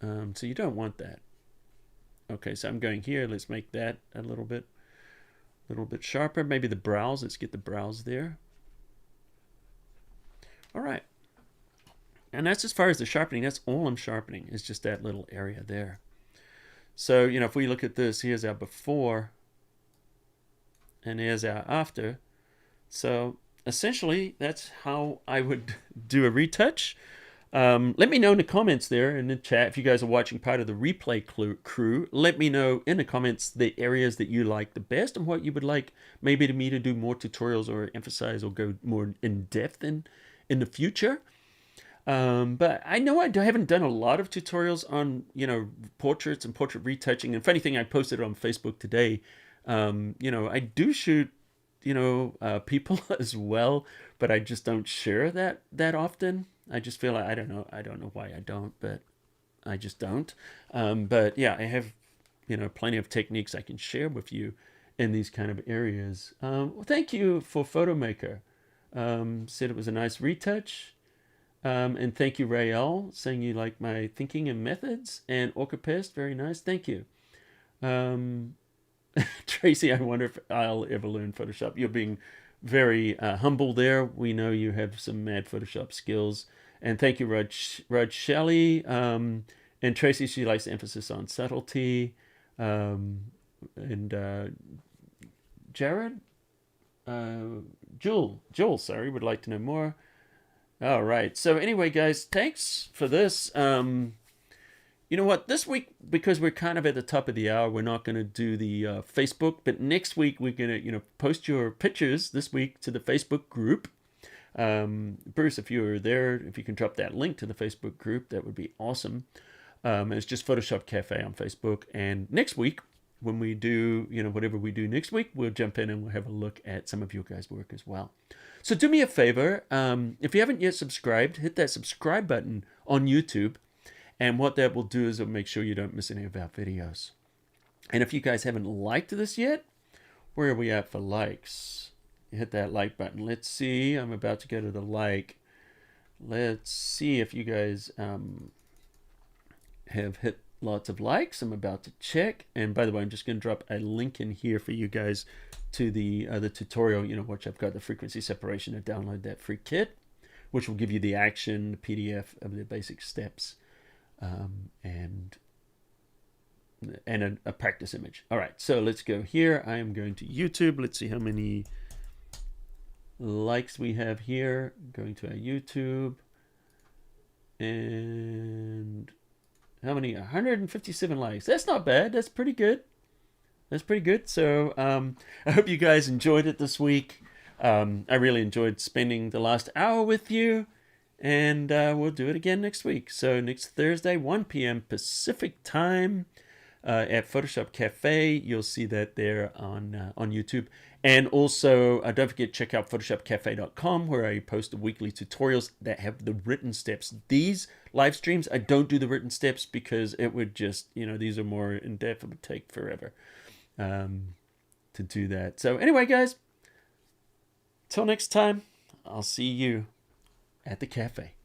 So you don't want that. Okay, so I'm going here. Let's make that a little bit sharper. Maybe the brows. Let's get the brows there. All right. And that's as far as the sharpening. That's all I'm sharpening is just that little area there. So, if we look at this, here's our before. And here's our after. So essentially, that's how I would do a retouch. Let me know in the comments there in the chat if you guys are watching part of the replay crew. Let me know in the comments the areas that you like the best and what you would like maybe to me to do more tutorials or emphasize or go more in depth in the future. But I know I haven't done a lot of tutorials on portraits and portrait retouching. And funny thing, I posted it on Facebook today. I do shoot, people as well, but I just don't share that often. I just feel like, I don't know why I don't, but I just don't. But yeah, I have, plenty of techniques I can share with you in these kind of areas. Well, thank you for PhotoMaker. Said it was a nice retouch. And thank you, Rael, saying you like my thinking and methods. And Orcapest, very nice. Thank you. Tracy, I wonder if I'll ever learn Photoshop. You're being very humble there. We know you have some mad Photoshop skills. And thank you, Rod Shelley. And Tracy, she likes the emphasis on subtlety. And Jared? Joel, sorry, would like to know more. All right. So anyway, guys, thanks for this. You know what? This week, because we're kind of at the top of the hour, we're not going to do the Facebook. But next week, we're going to, post your pictures this week to the Facebook group. Bruce, if you're there, if you can drop that link to the Facebook group, that would be awesome. It's just photoshopCAFE on Facebook. And next week, when we do, whatever we do next week, we'll jump in and we'll have a look at some of your guys' work as well. So do me a favor. If you haven't yet subscribed, hit that subscribe button on YouTube. And what that will do is it'll make sure you don't miss any of our videos. And if you guys haven't liked this yet, where are we at for likes? Hit that like button. Let's see. I'm about to go to the like. let's see if you guys have hit lots of likes. I'm about to check. And by the way, I'm just going to drop a link in here for you guys to the tutorial, which I've got the frequency separation to download that free kit, which will give you the action, the PDF of the basic steps, and a practice image. All right, so let's go here. I am going to YouTube. Let's see how many likes we have here. Going to our YouTube. And how many? 157 likes. That's not bad. That's pretty good. That's pretty good. So I hope you guys enjoyed it this week. I really enjoyed spending the last hour with you. And we'll do it again next week. So next Thursday, 1 p.m. Pacific time at Photoshop Cafe. You'll see that there on YouTube. And also, don't forget, check out photoshopcafe.com, where I post the weekly tutorials that have the written steps. These live streams, I don't do the written steps because it would just, these are more in-depth. It would take forever to do that. So anyway, guys, till next time, I'll see you at the cafe.